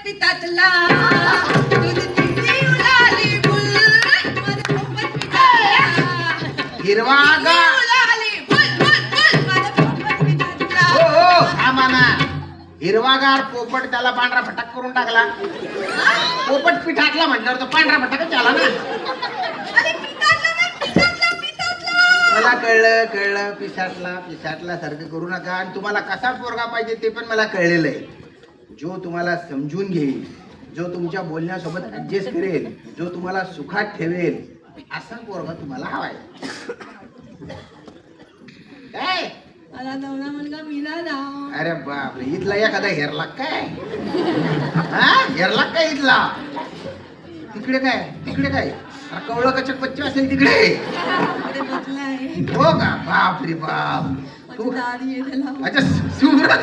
पितातला दूध पिती उलाली गुल माझा पोपट पितातला हिरवागार उलाली गुल गुल गुल माझा पोपट पितातला हो हो थांबा ना हिरवागार पोपट त्याला पांढरा फटाक करून टाकला पोपट पिठातला म्हटल्यावर तो पांढरा फटाकच आला ना अरे पितातला नाही पितातला पितातला मला कळलं कळलं पिसाटला सारखं करू नका आणि तुम्हाला कसा पोरगा पाहिजे ते पण मला कळलेलं आहे जो तुम्हाला समजून घेईल जो तुमच्या बोलण्यासोबत ऍडजस्ट करेल जो तुम्हाला सुखात ठेवेल असा पोरगा तुम्हाला हवाय काय मला नवरा मुलगा मिळाला अरे बापरे इथला एखादा हेरला काय हा हेरला काय इथला तिकडे काय कवळं कचक पच्ची असेल तिकडे अरे बसलाय हो का बापरे बाप माझी दाढी आहे त्याला अच्छा सुरत